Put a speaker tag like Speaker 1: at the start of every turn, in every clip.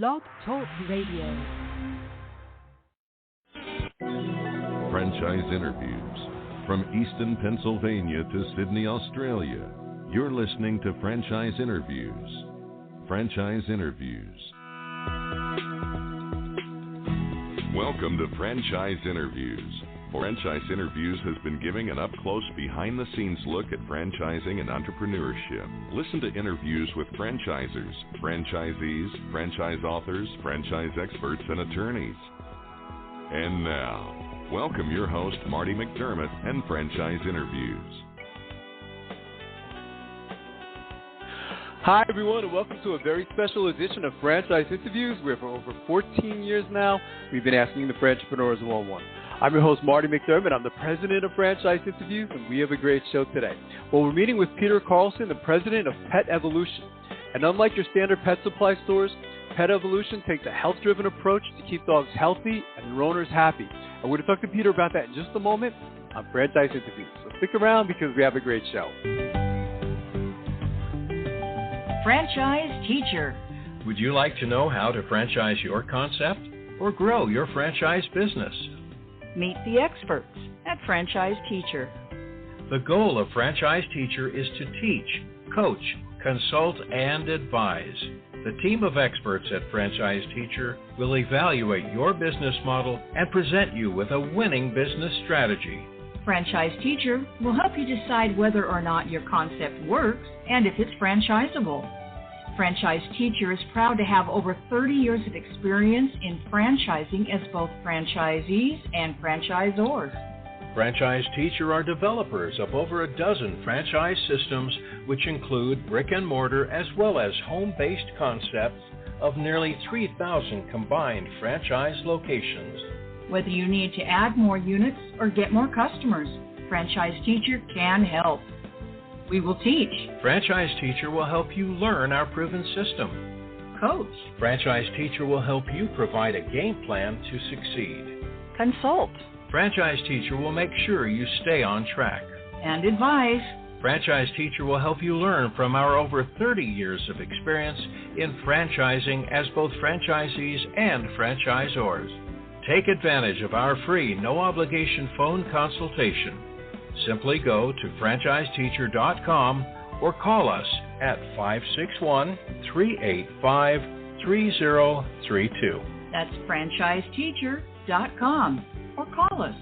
Speaker 1: Blog Talk Radio.
Speaker 2: Franchise interviews. From Easton, Pennsylvania to Sydney, Australia, you're listening to Franchise Interviews. Franchise Interviews. Welcome to Franchise Interviews. Franchise Interviews has been giving an up-close, behind-the-scenes look at franchising and entrepreneurship. Listen to interviews with franchisers, franchisees, franchise authors, franchise experts, and attorneys. And now, welcome your host, Marty McDermott, and Franchise Interviews.
Speaker 3: Hi, everyone, and welcome to a very special edition of Franchise Interviews, where for over 14 years now, we've been asking the Franchipreneurs one-on-one. I'm your host, Marty McDermott. I'm the president of Franchise Interviews, and we have a great show today. Well, we're meeting with Peter Carlson, the president of Pet Evolution. And unlike your standard pet supply stores, Pet Evolution takes a health-driven approach to keep dogs healthy and their owners happy. And we're going to talk to Peter about that in just a moment on Franchise Interviews. So stick around because we have a great show.
Speaker 4: Franchise Teacher.
Speaker 5: Would you like to know how to franchise your concept or grow your franchise business?
Speaker 4: Meet the experts at Franchise Teacher.
Speaker 5: The goal of Franchise Teacher is to teach, coach, consult, and advise. The team of experts at Franchise Teacher will evaluate your business model and present you with a winning business strategy.
Speaker 4: Franchise Teacher will help you decide whether or not your concept works and if it's franchisable. Franchise Teacher is proud to have over 30 years of experience in franchising as both franchisees and franchisors.
Speaker 5: Franchise Teacher are developers of over a dozen franchise systems, which include brick and mortar as well as home-based concepts of nearly 3,000 combined franchise locations.
Speaker 4: Whether you need to add more units or get more customers, Franchise Teacher can help. We will teach.
Speaker 5: Franchise Teacher will help you learn our proven system.
Speaker 4: Coach.
Speaker 5: Franchise Teacher will help you provide a game plan to succeed.
Speaker 4: Consult.
Speaker 5: Franchise Teacher will make sure you stay on track.
Speaker 4: And advise.
Speaker 5: Franchise Teacher will help you learn from our over 30 years of experience in franchising as both franchisees and franchisors. Take advantage of our free, no-obligation phone consultation. Simply go to franchiseteacher.com or call us at 561-385-3032.
Speaker 4: That's franchiseteacher.com or call us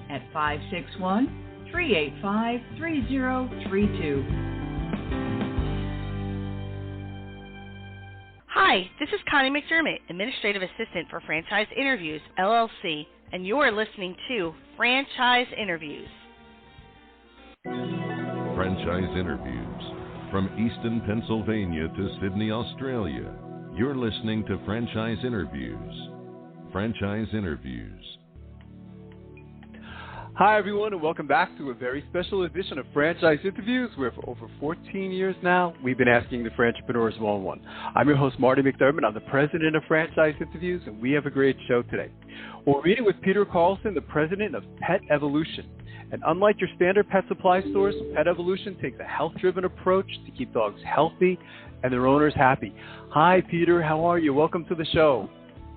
Speaker 4: at 561-385-3032.
Speaker 6: Hi, this is Connie McDermott, Administrative Assistant for Franchise Interviews, LLC, and you're listening to Franchise Interviews.
Speaker 2: Franchise Interviews. From Easton, Pennsylvania to Sydney, Australia, you're listening to Franchise Interviews. Franchise Interviews.
Speaker 3: Hi, everyone, and welcome back to a very special edition of Franchise Interviews, where for over 14 years now, we've been asking the Franchipreneurs one-on-one. I'm your host, Marty McDermott. I'm the president of Franchise Interviews, and we have a great show today. We're meeting with Peter Carlson, the president of Pet Evolution. And unlike your standard pet supply stores, Pet Evolution takes a health-driven approach to keep dogs healthy and their owners happy. Hi, Peter. How are you? Welcome to the show.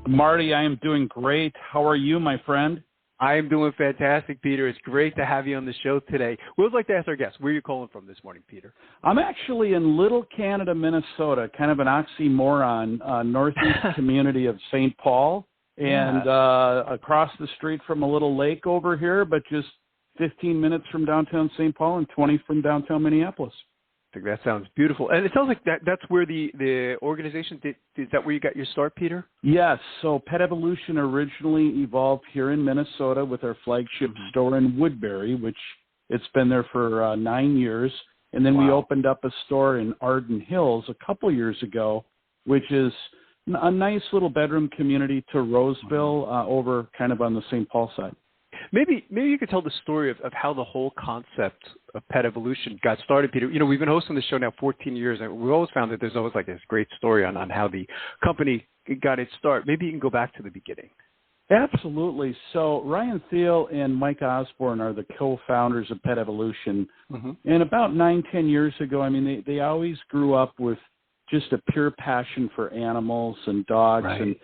Speaker 7: Marty, I am doing great. How are you, my friend?
Speaker 3: I am doing fantastic, Peter. It's great to have you on the show today. We would like to ask our guests, where are you calling from this morning, Peter?
Speaker 7: I'm actually in Little Canada, Minnesota, kind of an oxymoron, northeast community of St. Paul, and across the street from a little lake over here, but just 15 minutes from downtown St. Paul and 20 from downtown Minneapolis.
Speaker 3: I think that sounds beautiful. And it sounds like that's where the organization did. Is that where you got your start, Peter?
Speaker 7: Yes. So Pet Evolution originally evolved here in Minnesota with our flagship store in Woodbury, which it's been there for 9 years. And then we opened up a store in Arden Hills a couple years ago, which is a nice little bedroom community to Roseville over kind of on the St. Paul side.
Speaker 3: Maybe you could tell the story of how the whole concept of Pet Evolution got started, Peter. You know, we've been hosting the show now 14 years, and we've always found that there's always like this great story on how the company got its start. Maybe you can go back to the beginning.
Speaker 7: Absolutely. So Rian, Thiele, and Mike Osborn are the co-founders of Pet Evolution. And about 9-10 years ago, I mean, they always grew up with just a pure passion for animals and dogs, and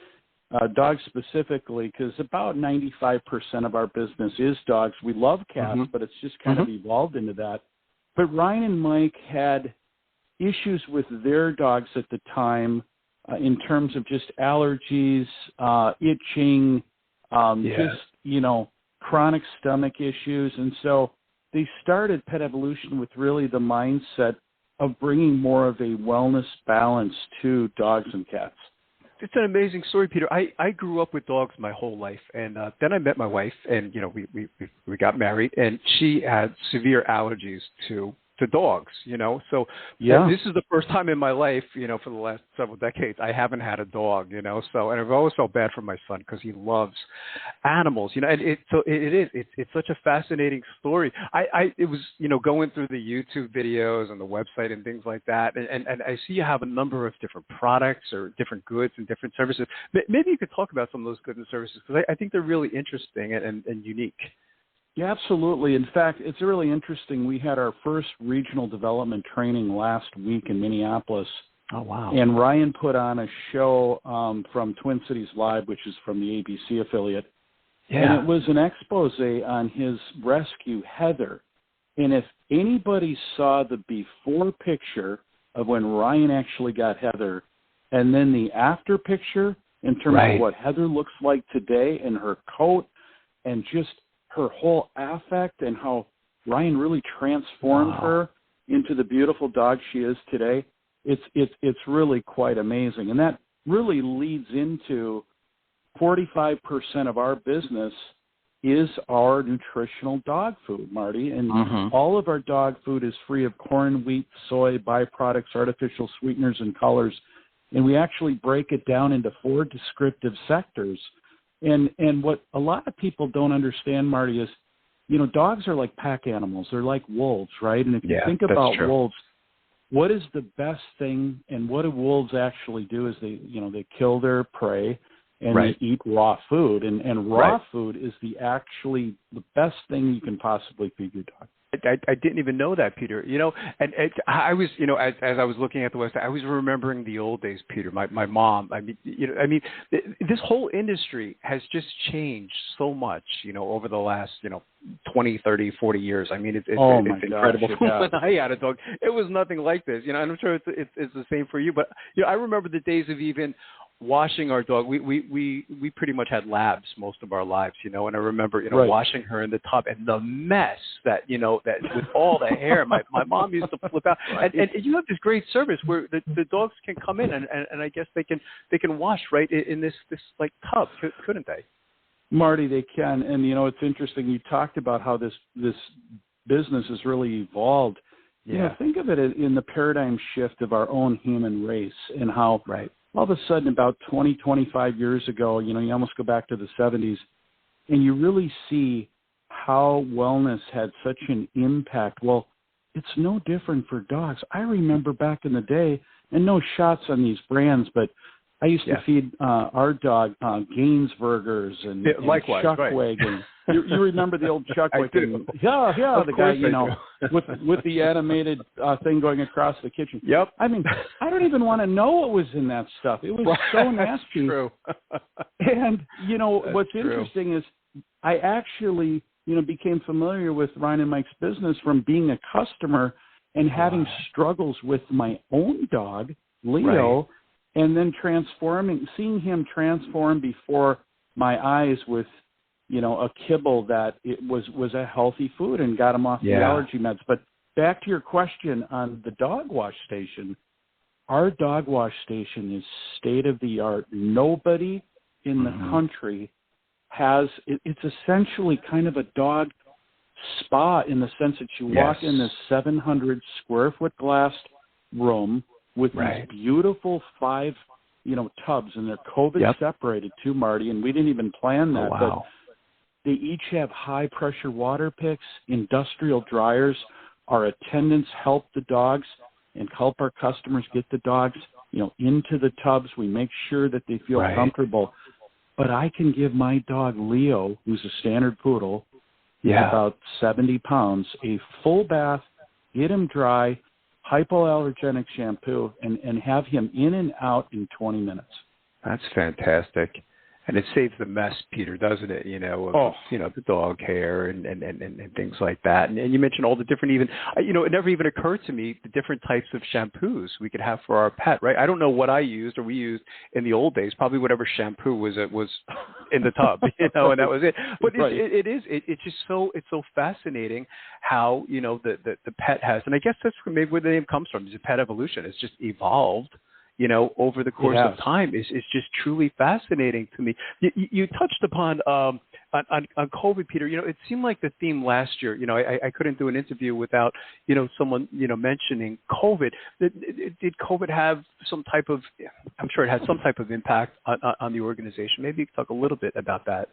Speaker 7: dogs specifically, because about 95% of our business is dogs. We love cats, but it's just kind of evolved into that. But Ryan and Mike had issues with their dogs at the time in terms of just allergies, itching, just, you know, chronic stomach issues. And so they started Pet Evolution with really the mindset of bringing more of a wellness balance to dogs and cats.
Speaker 3: It's an amazing story, Peter. I grew up with dogs my whole life, and then I met my wife, and you know we got married, and she had severe allergies to dogs. You know, so this is the first time in my life, you know, for the last several decades, I haven't had a dog. You know, so and I've always felt bad for my son because he loves animals. You know, and it's such a fascinating story. It was, you know, going through the YouTube videos and the website and things like that, and I see you have a number of different products or different goods and different services. Maybe you could talk about some of those goods and services, because I think they're really interesting and unique.
Speaker 7: Yeah, absolutely. In fact, it's really interesting. We had our first regional development training last week in Minneapolis.
Speaker 3: Oh, wow.
Speaker 7: And Ryan put on a show from Twin Cities Live, which is from the ABC affiliate. Yeah. And it was an expose on his rescue, Heather. And if anybody saw the before picture of when Ryan actually got Heather, and then the after picture in terms of what Heather looks like today and her coat and just her whole affect and how Ryan really transformed her into the beautiful dog she is today, it's really quite amazing. And that really leads into 45% of our business is our nutritional dog food, Marty. And all of our dog food is free of corn, wheat, soy, byproducts, artificial sweeteners, and colors. And we actually break it down into 4 descriptive sectors. And what a lot of people don't understand, Marty, is, you know, dogs are like pack animals. They're like wolves, right? And if you think about wolves, what is the best thing, and what do wolves actually do is they kill their prey and they eat raw food. And raw food is the best thing you can possibly feed your dog.
Speaker 3: I didn't even know that, Peter. You know, and I was, you know, as I was looking at the website, I was remembering the old days, Peter. My mom. This whole industry has just changed so much, you know, over the last, you know, 20, 30, 40 years. I mean, it's incredible. When I had a dog, it was nothing like this, you know. And I'm sure it's the same for you. But you know, I remember the days of even washing our dog. We pretty much had labs most of our lives, you know, and I remember, you know, washing her in the tub and the mess that with all the hair, my mom used to flip out. And you have this great service where the dogs can come in and I guess they can wash right in this like tub, couldn't they?
Speaker 7: Marty, they can. And you know, it's interesting. You talked about how this business has really evolved. Yeah. You know, think of it in the paradigm shift of our own human race and how all of a sudden about 20, 25 years ago, you know, you almost go back to the 70s, and you really see how wellness had such an impact. Well, it's no different for dogs. I remember back in the day, and no shots on these brands, but I used to feed our dog Gaines burgers and Chuckwagon. You remember the old Chuckwagon? Yeah, the guy, you know, with the animated thing going across the kitchen.
Speaker 3: Yep.
Speaker 7: I mean, I don't even want to know what was in that stuff. It was so nasty.
Speaker 3: That's true.
Speaker 7: And, you know, what's interesting is I actually, you know, became familiar with Ryan and Mike's business from being a customer and having struggles with my own dog, Leo, and then seeing him transform before my eyes with, you know, a kibble that it was a healthy food and got him off the allergy meds. But back to your question on the dog wash station, our dog wash station is state of the art. Nobody in the country has, it's essentially kind of a dog spa in the sense that you walk in this 700 square foot glass room with these beautiful 5, you know, tubs, and they're COVID separated too, Marty, and we didn't even plan that. But they each have high pressure water picks, industrial dryers. Our attendants help the dogs and help our customers get the dogs, you know, into the tubs. We make sure that they feel comfortable. But I can give my dog Leo, who's a Standard Poodle, about 70 pounds, a full bath, get him dry, hypoallergenic shampoo, and have him in and out in 20 minutes.
Speaker 3: That's fantastic. And it saves the mess, Peter, doesn't it? The dog hair and things like that. And you mentioned all the different it never even occurred to me the different types of shampoos we could have for our pet, right? I don't know what I used or we used in the old days, probably whatever shampoo was in the tub, and that was it. But it's just so fascinating how, the pet has, and I guess that's maybe where the name comes from, is a pet evolution. It's just evolved over the course of time. Is just truly fascinating to me. You touched upon on COVID, Peter. It seemed like the theme last year. I couldn't do an interview without someone mentioning COVID. Did COVID have some type of? I'm sure it had some type of impact on the organization. Maybe you could talk a little bit about that.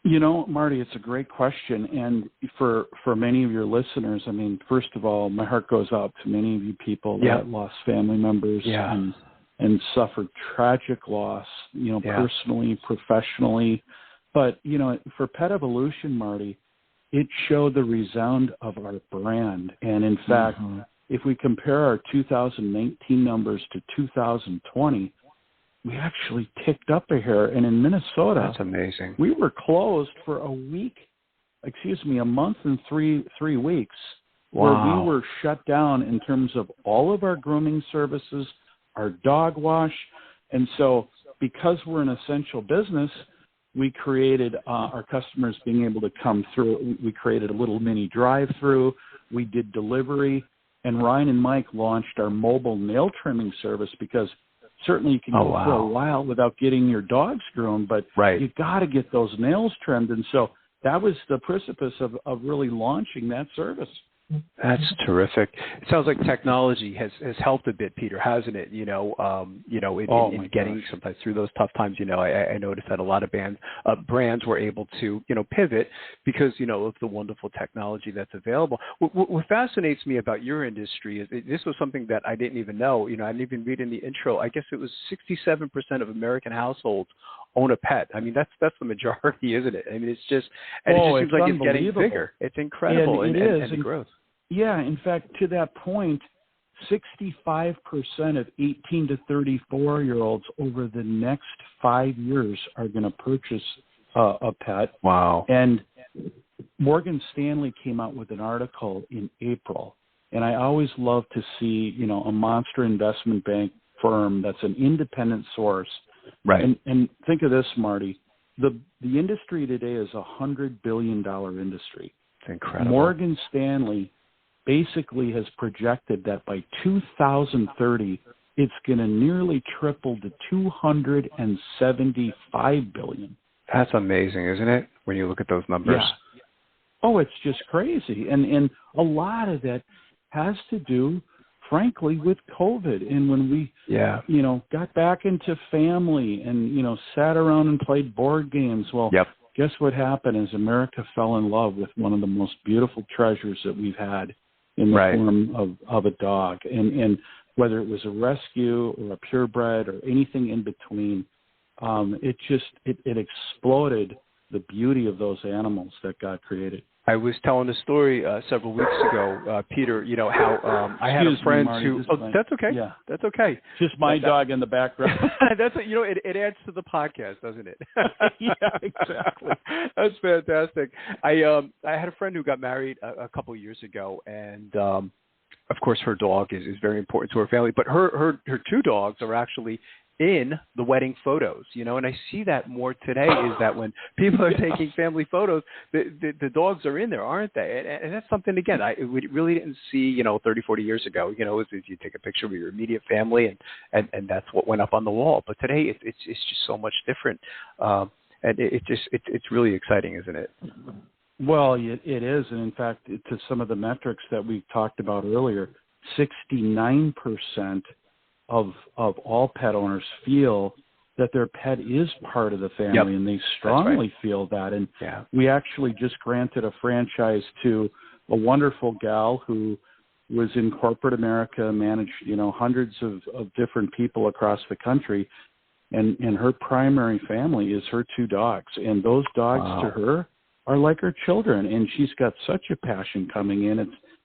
Speaker 7: Marty, it's a great question. And for many of your listeners, I mean, first of all, my heart goes out to many of you people that lost family members and suffered tragic loss, personally, professionally. But, for Pet Evolution, Marty, it showed the resound of our brand. And in fact, if we compare our 2019 numbers to 2020, we actually ticked up a hair. And in Minnesota,
Speaker 3: that's amazing.
Speaker 7: We were closed for a month and three weeks, where we were shut down in terms of all of our grooming services, our dog wash. And so because we're an essential business, we created our customers being able to come through. We created a little mini drive-through. We did delivery. And Rian and Mike launched our mobile nail trimming service, because certainly you can go for a while without getting your dogs groomed, but you got to get those nails trimmed. And so that was the precipice of really launching that service.
Speaker 3: That's terrific. It sounds like technology has helped a bit, Peter, hasn't it? In getting sometimes through those tough times. I noticed that a lot of brands were able to, pivot because, of the wonderful technology that's available. What fascinates me about your industry is this was something that I didn't even know. I didn't even read in the intro. I guess it was 67% of American households own a pet. I mean, that's the majority, isn't it? I mean, it's just, and it just seems like it's getting bigger. It's incredible, and the growth.
Speaker 7: Yeah, in fact, to that point, 65% of 18 to 34-year-olds over the next 5 years are going to purchase a pet.
Speaker 3: Wow.
Speaker 7: And Morgan Stanley came out with an article in April, and I always love to see, a monster investment bank firm that's an independent source.
Speaker 3: Right.
Speaker 7: And think of this, Marty. The industry today is a $100 billion industry.
Speaker 3: It's incredible.
Speaker 7: Morgan Stanley basically has projected that by 2030, it's going to nearly triple to $275 billion.
Speaker 3: That's amazing, isn't it, when you look at those numbers?
Speaker 7: Yeah. Oh, it's just crazy. And a lot of that has to do, frankly, with COVID. And when we, got back into family and, sat around and played board games, guess what happened is America fell in love with one of the most beautiful treasures that we've had in the form of a dog. And whether it was a rescue or a purebred or anything in between, it exploded the beauty of those animals that God created.
Speaker 3: I was telling a story several weeks ago, Peter, how I had a friend who... that's okay. Yeah. That's okay.
Speaker 7: Just my dog in the background.
Speaker 3: That's it adds to the podcast, doesn't it?
Speaker 7: Yeah, exactly.
Speaker 3: That's fantastic. I had a friend who got married a couple of years ago, and of course her dog is very important to her family, but her two dogs are actually in the wedding photos, and I see that more today is that when people are taking family photos, the dogs are in there, aren't they? And that's something, again, we really didn't see, 30, 40 years ago, is you take a picture of your immediate family and that's what went up on the wall. But today it's just so much different. And it's really exciting, isn't it?
Speaker 7: Well, it is. And in fact, to some of the metrics that we talked about earlier, 69% of all pet owners feel that their pet is part of the family, and they strongly feel that. And we actually just granted a franchise to a wonderful gal who was in corporate America, managed, hundreds of different people across the country. And her primary family is her two dogs. And those dogs to her are like her children. And she's got such a passion coming in.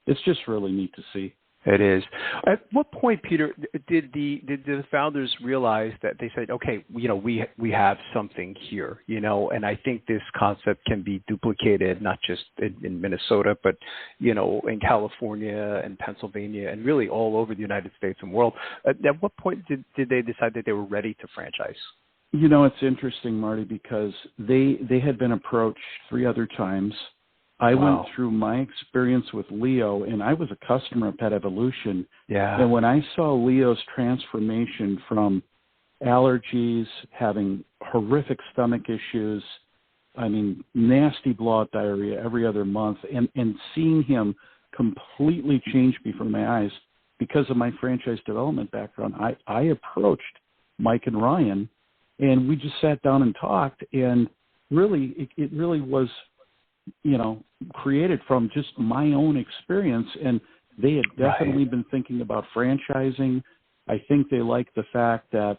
Speaker 7: It's just really neat to see.
Speaker 3: It is. At what point, Peter, did the founders realize that they said, okay, we have something here, and I think this concept can be duplicated not just in Minnesota, but in California and Pennsylvania and really all over the United States and world. At what point did they decide that they were ready to franchise?
Speaker 7: It's interesting, Marty, because they had been approached 3 other times. I went through my experience with Leo, and I was a customer of Pet Evolution.
Speaker 3: Yeah.
Speaker 7: And when I saw Leo's transformation from allergies, having horrific stomach issues, nasty blowout diarrhea every other month, and seeing him completely change before my eyes because of my franchise development background, I approached Mike and Rian, and we just sat down and talked, and really, it really was created from just my own experience, and they had definitely been thinking about franchising. I think they liked the fact that,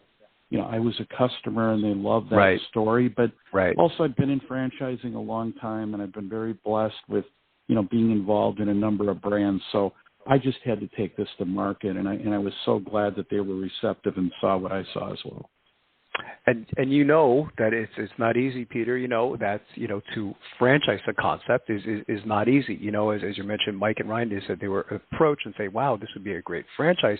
Speaker 7: I was a customer and they loved that story, but also I've been in franchising a long time, and I've been very blessed with, being involved in a number of brands. So I just had to take this to market, and I was so glad that they were receptive and saw what I saw as well.
Speaker 3: And that it's not easy, Peter. That's to franchise a concept is not easy. As you mentioned, Mike and Ryan, they said they were approached and say, wow, this would be a great franchise.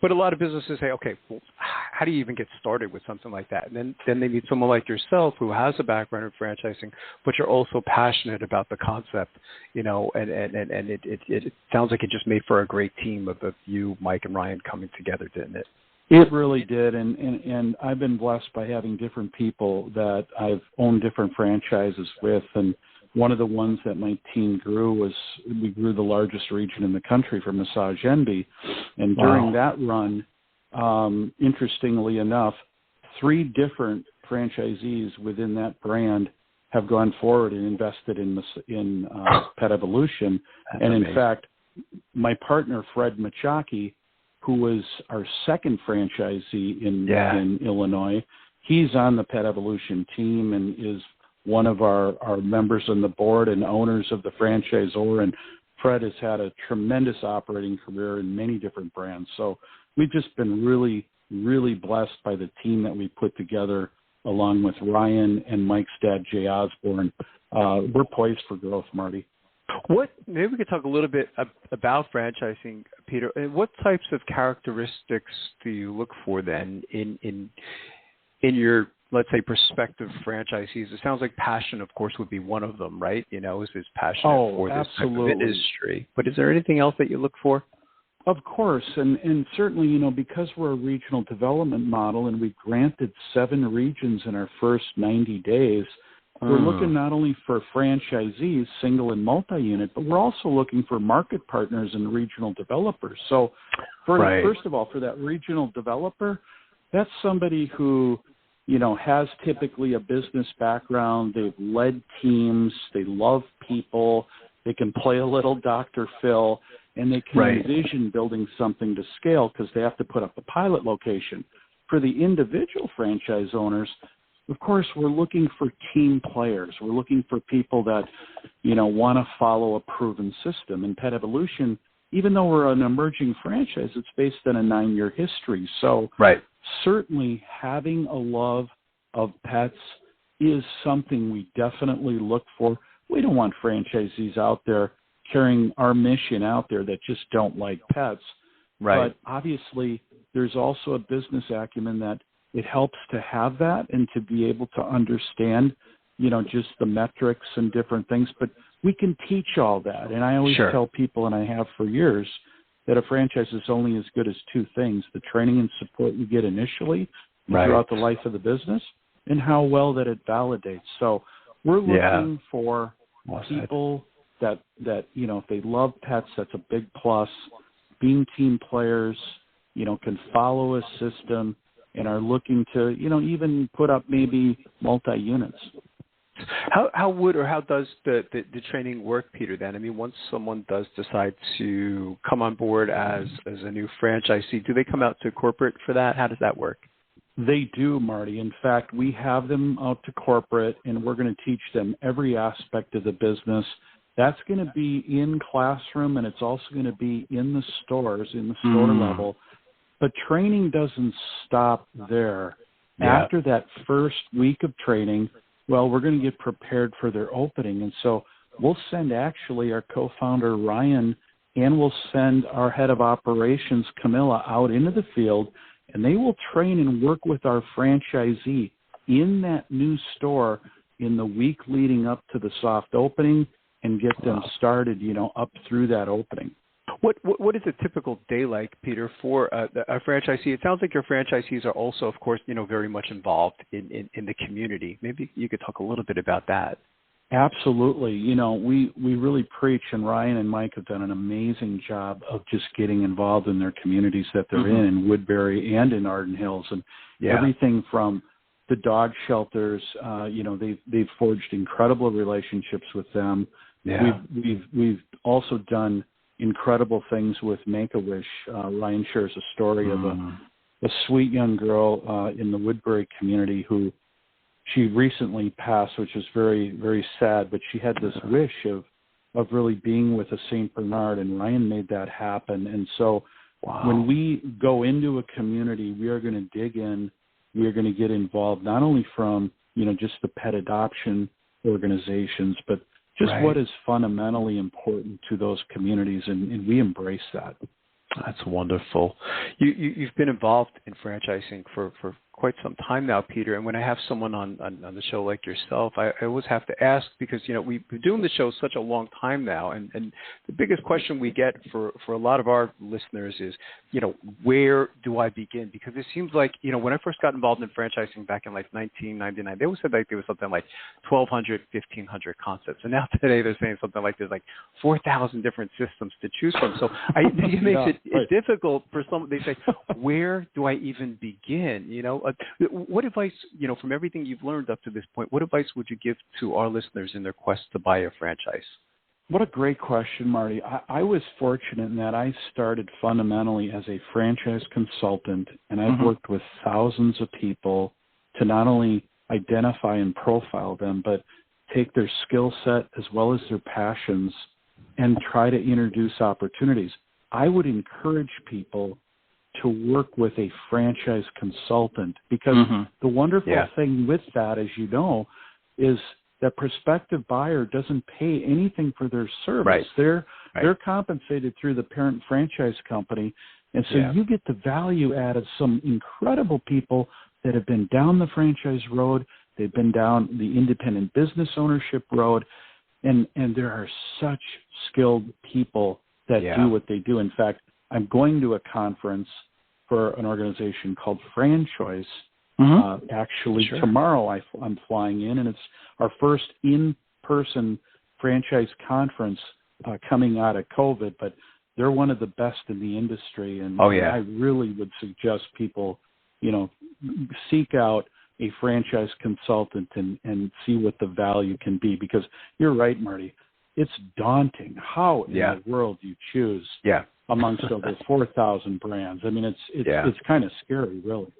Speaker 3: But a lot of businesses say, okay, well, how do you even get started with something like that? And then they need someone like yourself who has a background in franchising, but you're also passionate about the concept. And it sounds like it just made for a great team of you, Mike and Ryan, coming together, didn't it?
Speaker 7: It really did, and I've been blessed by having different people that I've owned different franchises with, and one of the ones that my team grew was we grew the largest region in the country for Massage Envy, and during that run, interestingly enough, 3 different franchisees within that brand have gone forward and invested in Pet Evolution, and in fact, my partner Fred Machaki, who was our second franchisee in Illinois, he's on the Pet Evolution team and is one of our members on the board and owners of the franchisor. And Fred has had a tremendous operating career in many different brands. So we've just been really, really blessed by the team that we put together along with Ryan and Mike's dad, Jay Osborn. We're poised for growth, Marty.
Speaker 3: Maybe we could talk a little bit about franchising, Peter. What types of characteristics do you look for then in your, let's say, prospective franchisees? It sounds like passion, of course, would be one of them, right? Is his passion for this type of industry. But is there anything else that you look for?
Speaker 7: Of course, and certainly, because we're a regional development model and we granted 7 regions in our first 90 days, we're looking not only for franchisees, single and multi-unit, but we're also looking for market partners and regional developers. So, first of all, for that regional developer, that's somebody who, has typically a business background. They've led teams. They love people. They can play a little Dr. Phil, and they can envision building something to scale because they have to put up a pilot location. For the individual franchise owners, of course, we're looking for team players. We're looking for people that, want to follow a proven system. In Pet Evolution, even though we're an emerging franchise, it's based on a 9-year history. So certainly having a love of pets is something we definitely look for. We don't want franchisees out there carrying our mission out there that just don't like pets. But obviously, there's also a business acumen that it helps to have that and to be able to understand, just the metrics and different things. But we can teach all that. And I always tell people, and I have for years, that a franchise is only as good as 2 things: the training and support you get initially throughout the life of the business and how well that it validates. So we're looking for people that, if they love pets, that's a big plus. Being team players, can follow a system, and are looking to, even put up maybe multi-units.
Speaker 3: How does the training work, Peter, then? I mean, once someone does decide to come on board as a new franchisee, do they come out to corporate for that? How does that work?
Speaker 7: They do, Marty. In fact, we have them out to corporate, and we're going to teach them every aspect of the business That's going to be in classroom, and it's also going to be in the stores, in the store level. But training doesn't stop there. Yeah. After that first week of training, well, we're going to get prepared for their opening. And so we'll send actually our co-founder, Rian, and we'll send our head of operations, Camilla, out into the field, and they will train and work with our franchisee in that new store in the week leading up to the soft opening and get them started, up through that opening.
Speaker 3: What is a typical day like, Peter, for a franchisee? It sounds like your franchisees are also, of course, very much involved in the community. Maybe you could talk a little bit about that.
Speaker 7: Absolutely. We really preach, and Ryan and Mike have done an amazing job of just getting involved in their communities that they're in Woodbury and in Arden Hills, and everything from the dog shelters. They've forged incredible relationships with them. Yeah. We've also done incredible things with Make-A-Wish. Ryan shares a story of a sweet young girl in the Woodbury community who she recently passed, which is very, very sad, but she had this wish of really being with a St. Bernard, and Ryan made that happen. And so when we go into a community, we are going to dig in. We are going to get involved not only from, just the pet adoption organizations, but just what is fundamentally important to those communities, and we embrace that.
Speaker 3: That's wonderful. You've been involved in franchising for quite some time now, Peter. And when I have someone on the show like yourself, I always have to ask, because we've been doing the show such a long time now, and the biggest question we get for a lot of our listeners is, where do I begin? Because it seems like, when I first got involved in franchising back in 1999, they always said like there was something like 1,200, 1,500 concepts, and now today they're saying something like there's like 4,000 different systems to choose from. So it makes it difficult for some. They say, where do I even begin? What advice, from everything you've learned up to this point, what advice would you give to our listeners in their quest to buy a franchise?
Speaker 7: What a great question, Marty. I was fortunate in that I started fundamentally as a franchise consultant, and I've worked with thousands of people to not only identify and profile them, but take their skill set as well as their passions and try to introduce opportunities. I would encourage people to work with a franchise consultant, because the wonderful thing with that, as you know, is that prospective buyer doesn't pay anything for their service. Right. They're compensated through the parent franchise company, and so you get the value add of some incredible people that have been down the franchise road. They've been down the independent business ownership road, and there are such skilled people that do what they do. In fact, I'm going to a conference for an organization called FranChoice. Actually, tomorrow I'm flying in, and it's our first in-person franchise conference coming out of COVID, but they're one of the best in the industry, and I really would suggest people, seek out a franchise consultant and see what the value can be, because you're right, Marty. It's daunting how in the world you choose amongst over 4,000 brands. I mean, it's kind of scary, really.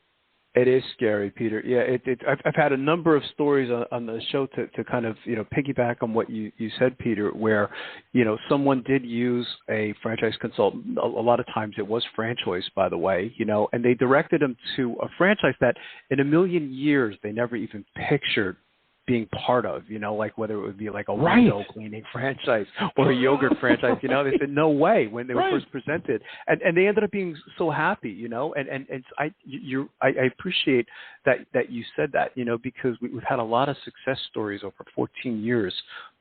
Speaker 3: It is scary, Peter. Yeah, I've had a number of stories on the show to kind of, piggyback on what you said, Peter, where, someone did use a franchise consultant. A lot of times it was FranChoice, by the way, and they directed them to a franchise that in a million years they never even pictured being part of, like whether it would be like a window cleaning franchise or a yogurt franchise, they said no way when they were first presented, and they ended up being so happy, and I appreciate that you said that, because we've had a lot of success stories over 14 years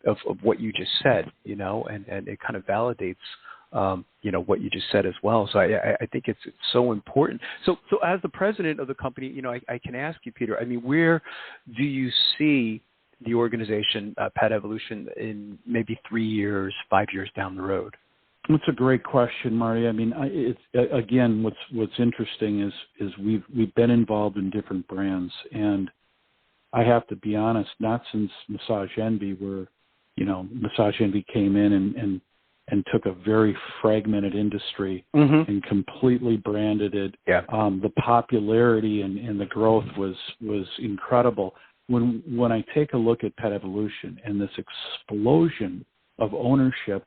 Speaker 3: of what you just said, and it kind of validates what you just said as well. So I think it's so important. So as the president of the company, I can ask you, Peter, I mean, where do you see the organization, Pet Evolution, in maybe 3 years, 5 years down the road?
Speaker 7: That's a great question, Marty. I mean, again, what's interesting is we've been involved in different brands, and I have to be honest, not since Massage Envy, where Massage Envy came in and took a very fragmented industry and completely branded it. The popularity and the growth was incredible. When I take a look at Pet Evolution and this explosion of ownership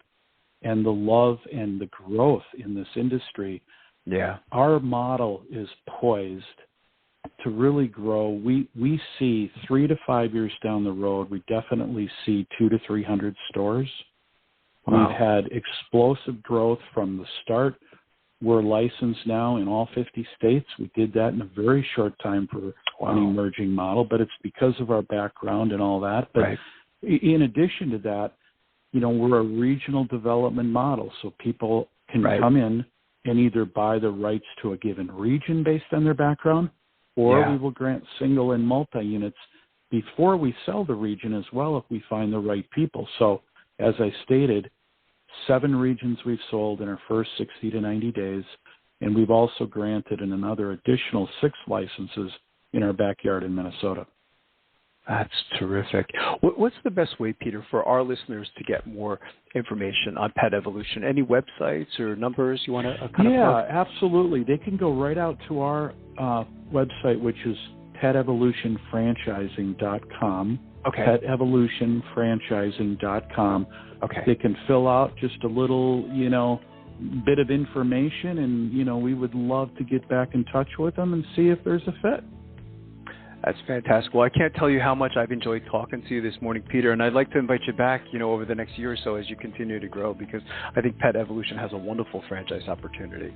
Speaker 7: and the love and the growth in this industry, our model is poised to really grow. We see 3 to 5 years down the road, we definitely see 200 to 300 stores. Wow. We've had explosive growth from the start. We're licensed now in all 50 states. We did that in a very short time for an emerging model, but it's because of our background and all that. But in addition to that, we're a regional development model, so people can come in and either buy the rights to a given region based on their background, or we will grant single and multi-units before we sell the region as well if we find the right people. So, as I stated, 7 regions we've sold in our first 60 to 90 days, and we've also granted another additional 6 licenses in our backyard in Minnesota.
Speaker 3: That's terrific. What's the best way, Peter, for our listeners to get more information on Pet Evolution? Any websites or numbers you want to
Speaker 7: Yeah, absolutely. They can go right out to our website, which is petevolutionfranchising.com.
Speaker 3: Okay.
Speaker 7: petevolutionfranchising.com.
Speaker 3: Okay.
Speaker 7: They can fill out just a little, bit of information, and, we would love to get back in touch with them and see if there's a fit.
Speaker 3: That's fantastic. Well, I can't tell you how much I've enjoyed talking to you this morning, Peter, and I'd like to invite you back, over the next year or so as you continue to grow, because I think Pet Evolution has a wonderful franchise opportunity.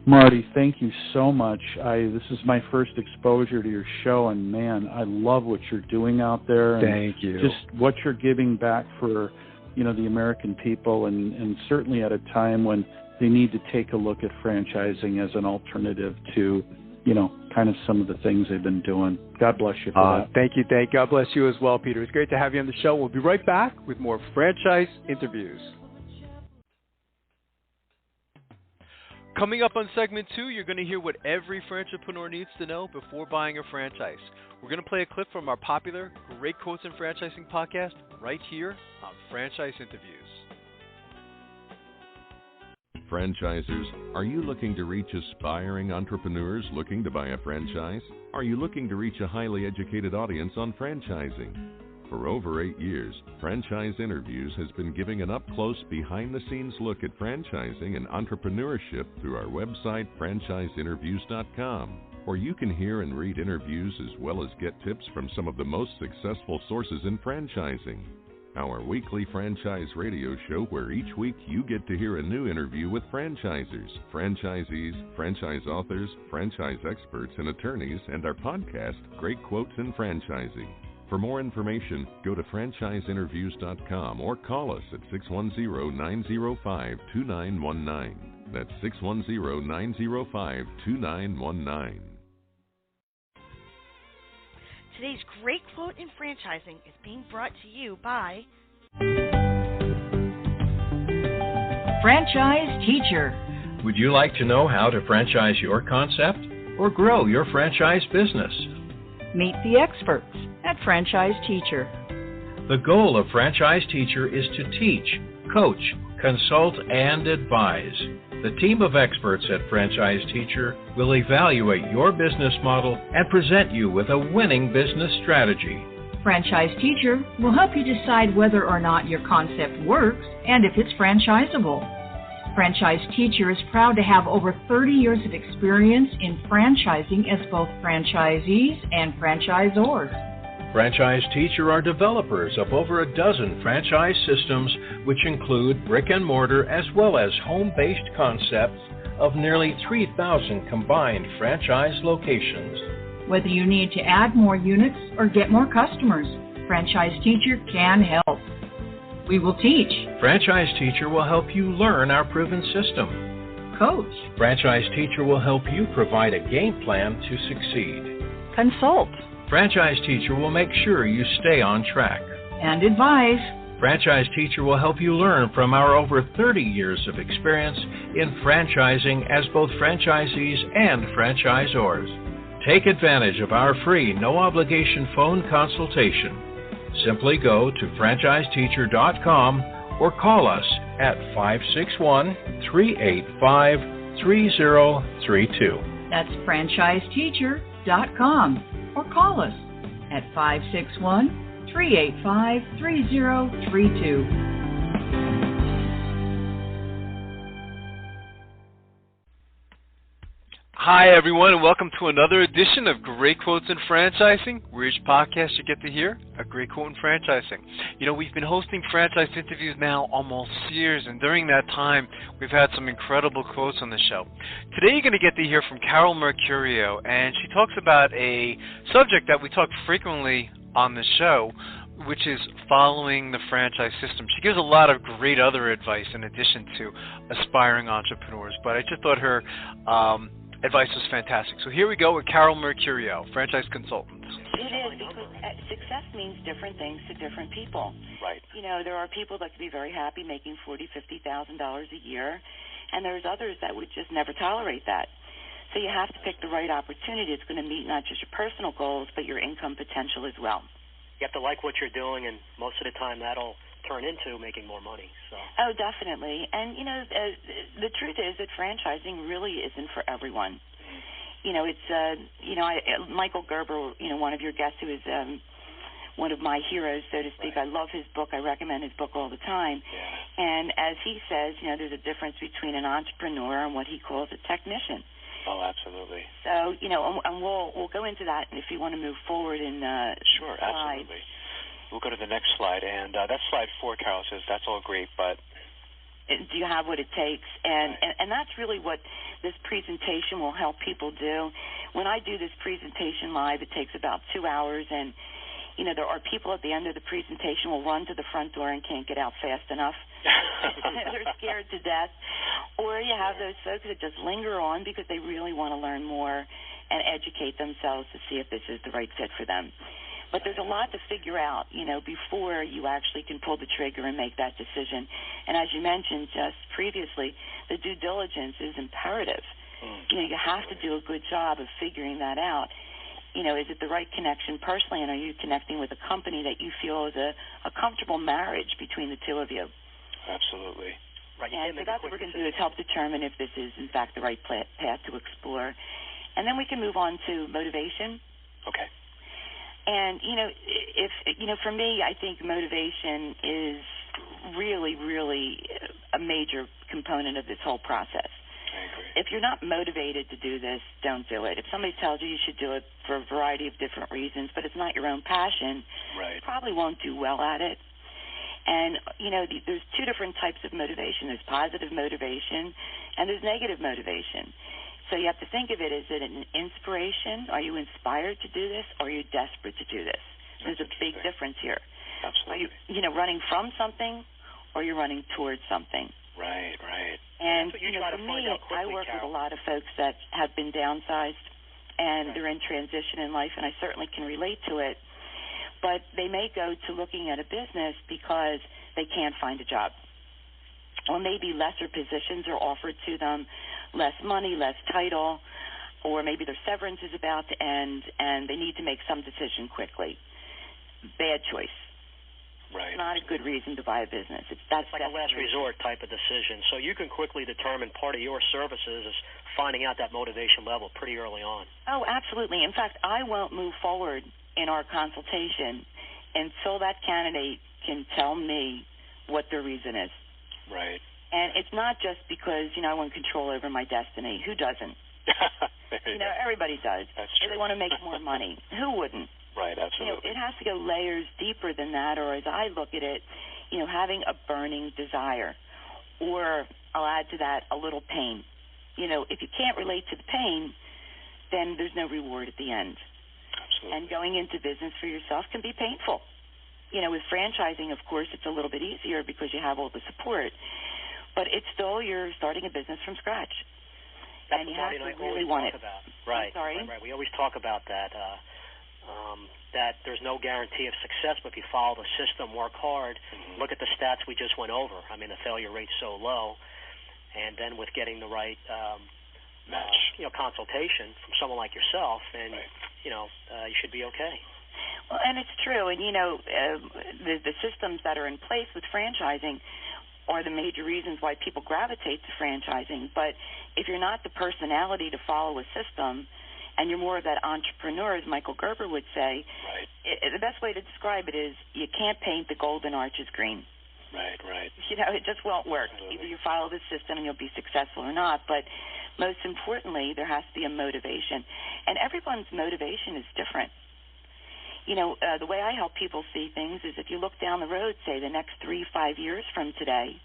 Speaker 7: Marty, thank you so much. This is my first exposure to your show, and man, I love what you're doing out there. And
Speaker 3: thank you.
Speaker 7: Just what you're giving back for, the American people, and certainly at a time when they need to take a look at franchising as an alternative to, kind of some of the things they've been doing. God bless you for that.
Speaker 3: Thank you. God bless you as well, Peter. It's great to have you on the show. We'll be right back with more franchise interviews. Coming up on segment 2, you're going to hear what every franchipreneur needs to know before buying a franchise. We're going to play a clip from our popular Great Quotes in Franchising podcast right here on Franchise Interviews.
Speaker 2: Franchisers, are you looking to reach aspiring entrepreneurs looking to buy a franchise? Are you looking to reach a highly educated audience on franchising? For over 8 years, Franchise Interviews has been giving an up-close, behind-the-scenes look at franchising and entrepreneurship through our website, franchiseinterviews.com, where you can hear and read interviews as well as get tips from some of the most successful sources in franchising. Our weekly franchise radio show where each week you get to hear a new interview with franchisers, franchisees, franchise authors, franchise experts, and attorneys, and our podcast, Great Quotes in Franchising. For more information, go to franchiseinterviews.com or call us at 610-905-2919. That's 610-905-2919.
Speaker 6: Today's Great Quote in Franchising is being brought to you by
Speaker 4: Franchise Teacher.
Speaker 5: Would you like to know how to franchise your concept or grow your franchise business?
Speaker 4: Meet the experts at Franchise Teacher.
Speaker 5: The goal of Franchise Teacher is to teach, coach, consult, and advise. The team of experts at Franchise Teacher will evaluate your business model and present you with a winning business strategy.
Speaker 4: Franchise Teacher will help you decide whether or not your concept works and if it's franchisable. Franchise Teacher is proud to have over 30 years of experience in franchising as both franchisees and franchisors.
Speaker 5: Franchise Teacher are developers of over a dozen franchise systems, which include brick and mortar as well as home-based concepts of nearly 3,000 combined franchise locations.
Speaker 4: Whether you need to add more units or get more customers, Franchise Teacher can help. We will teach.
Speaker 5: Franchise Teacher will help you learn our proven system.
Speaker 4: Coach.
Speaker 5: Franchise Teacher will help you provide a game plan to succeed.
Speaker 4: Consult.
Speaker 5: Franchise Teacher will make sure you stay on track.
Speaker 4: And advise.
Speaker 5: Franchise Teacher will help you learn from our over 30 years of experience in franchising as both franchisees and franchisors. Take advantage of our free, no-obligation phone consultation. Simply go to franchiseteacher.com or call us at 561-385-3032.
Speaker 4: That's franchiseteacher.com. Or call us at 561-385-3032.
Speaker 3: Hi, everyone, and welcome to another edition of Great Quotes in Franchising, where each podcast you get to hear a great quote in franchising. You know, we've been hosting franchise interviews now almost years, and during that time, we've had some incredible quotes on the show. Today, you're going to get to hear from Carol Mercurio, and she talks about a subject that we talk frequently on the show, which is following the franchise system. She gives a lot of great other advice in addition to aspiring entrepreneurs, but I just thought her advice was fantastic. So here we go with Carol Mercurio, franchise consultant.
Speaker 8: It is, because success means different things to different people.
Speaker 9: Right.
Speaker 8: You know, there are people that could be very happy making $40,000, $50,000 a year, and there's others that would just never tolerate that. So you have to pick the right opportunity. It's going to meet not just your personal goals, but your income potential as well.
Speaker 9: You have to like what you're doing, and most of the time that'll turn into making more money. So.
Speaker 8: Oh, definitely. And, you know, the truth is that franchising really isn't for everyone. You know, it's, Michael Gerber, you know, one of your guests who is one of my heroes, so to speak.
Speaker 9: Right.
Speaker 8: I love his book. I recommend his book all the time.
Speaker 9: Yeah.
Speaker 8: And as he says, you know, there's a difference between an entrepreneur and what he calls a technician.
Speaker 9: Oh, absolutely.
Speaker 8: So, you know, and we'll go into that if you want to move forward in
Speaker 9: Sure,
Speaker 8: slide.
Speaker 9: absolutely. We'll go to the next slide, and that's slide 4, Carol says. That's all great, but...
Speaker 8: Do you have what it takes? And that's really what this presentation will help people do. When I do this presentation live, it takes about 2 hours, and, you know, there are people at the end of the presentation who will run to the front door and can't get out fast enough. They're scared to death. Or you have those folks that just linger on because they really want to learn more and educate themselves to see if this is the right fit for them. But there's a lot to figure out, you know, before you actually can pull the trigger and make that decision. And as you mentioned just previously, the due diligence is imperative. You know, you have to do a good job of figuring that out. You know, is it the right connection personally, and are you connecting with a company that you feel is a comfortable marriage between the two of you?
Speaker 9: Absolutely. Right.
Speaker 8: And so that's what we're going to do, is help determine if this is, in fact, the right path to explore. And then we can move on to motivation.
Speaker 9: Okay.
Speaker 8: And, you know, for me, I think motivation is really, really a major component of this whole process.
Speaker 9: I agree.
Speaker 8: If you're not motivated to do this, don't do it. If somebody tells you you should do it for a variety of different reasons, but it's not your own passion,
Speaker 9: right,
Speaker 8: you probably won't do well at it. And, you know, there's two different types of motivation. There's positive motivation and there's negative motivation. So you have to think of it, is it an inspiration? Are you inspired to do this, or are you desperate to do this? There's a big difference here.
Speaker 9: Absolutely.
Speaker 8: Are you know, running from something, or you're running towards something?
Speaker 9: Right, right.
Speaker 8: And, you know, for me, I work with a lot of folks that have been downsized, and they're in transition in life, and I certainly can relate to it. But they may go to looking at a business because they can't find a job. Or maybe lesser positions are offered to them, less money, less title, or maybe their severance is about to end and they need to make some decision quickly. Bad choice.
Speaker 9: Right.
Speaker 8: Not a good reason to buy a business.
Speaker 9: That's like a last resort type of decision. So you can quickly determine part of your services is finding out that motivation level pretty early on.
Speaker 8: Oh, absolutely. In fact, I won't move forward in our consultation until that candidate can tell me what their reason is.
Speaker 9: Right.
Speaker 8: And it's not just because, you know, I want control over my destiny. Who doesn't? You know, everybody does.
Speaker 9: That's true.
Speaker 8: They want to make more money. Who wouldn't?
Speaker 9: Right, absolutely.
Speaker 8: You know, it has to go layers deeper than that, or as I look at it, you know, having a burning desire. Or I'll add to that a little pain. You know, if you can't relate to the pain, then there's no reward at the end.
Speaker 9: Absolutely.
Speaker 8: And going into business for yourself can be painful. You know, with franchising, of course, it's a little bit easier because you have all the support. But it's still, you're starting a business from scratch.
Speaker 9: That's
Speaker 8: and you
Speaker 9: what
Speaker 8: have
Speaker 9: Marty and
Speaker 8: to
Speaker 9: I
Speaker 8: really
Speaker 9: always
Speaker 8: want
Speaker 9: talk
Speaker 8: it.
Speaker 9: about. Right.
Speaker 8: I'm sorry?
Speaker 9: Right. We always talk about that, that there's no guarantee of success, but if you follow the system, work hard, look at the stats we just went over. I mean, the failure rate's so low. And then with getting the right match, you know, consultation from someone like yourself, and, you know, you should be okay.
Speaker 8: Well, and it's true. And, you know, the systems that are in place with franchising are the major reasons why people gravitate to franchising. But if you're not the personality to follow a system, and you're more of that entrepreneur, as Michael Gerber would say, the best way to describe it is you can't paint the golden arches green.
Speaker 9: Right, right.
Speaker 8: You know, it just won't work.
Speaker 9: Absolutely.
Speaker 8: Either you follow the system and you'll be successful or not. But most importantly, there has to be a motivation. And everyone's motivation is different. You know, the way I help people see things is if you look down the road, say, the next 3-5 years from today,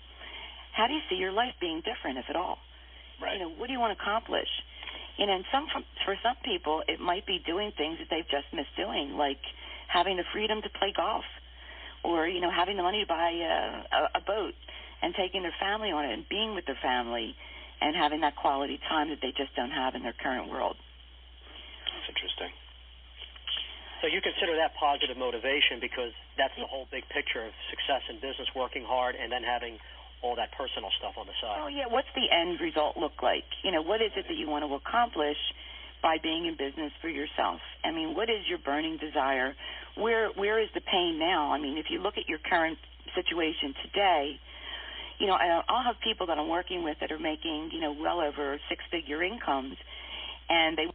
Speaker 8: how do you see your life being different, if at all?
Speaker 9: Right.
Speaker 8: You know, what do you want to accomplish? You know, and for some people, it might be doing things that they've just missed doing, like having the freedom to play golf, or, you know, having the money to buy a boat and taking their family on it and being with their family and having that quality time that they just don't have in their current world.
Speaker 9: That's interesting. So you consider that positive motivation because that's the whole big picture of success in business, working hard, and then having all that personal stuff on the side.
Speaker 8: Oh, yeah. What's the end result look like? You know, what is it that you want to accomplish by being in business for yourself? I mean, what is your burning desire? Where is the pain now? I mean, if you look at your current situation today, you know, I'll have people that I'm working with that are making, you know, well over six-figure incomes, and they...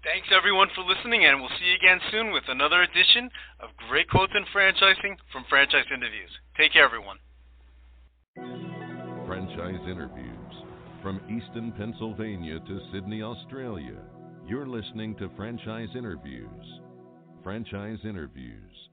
Speaker 10: Thanks, everyone, for listening, and we'll see you again soon with another edition of Great Quotes in Franchising from Franchise Interviews. Take care, everyone.
Speaker 2: Franchise Interviews. From Easton, Pennsylvania to Sydney, Australia, you're listening to Franchise Interviews. Franchise Interviews.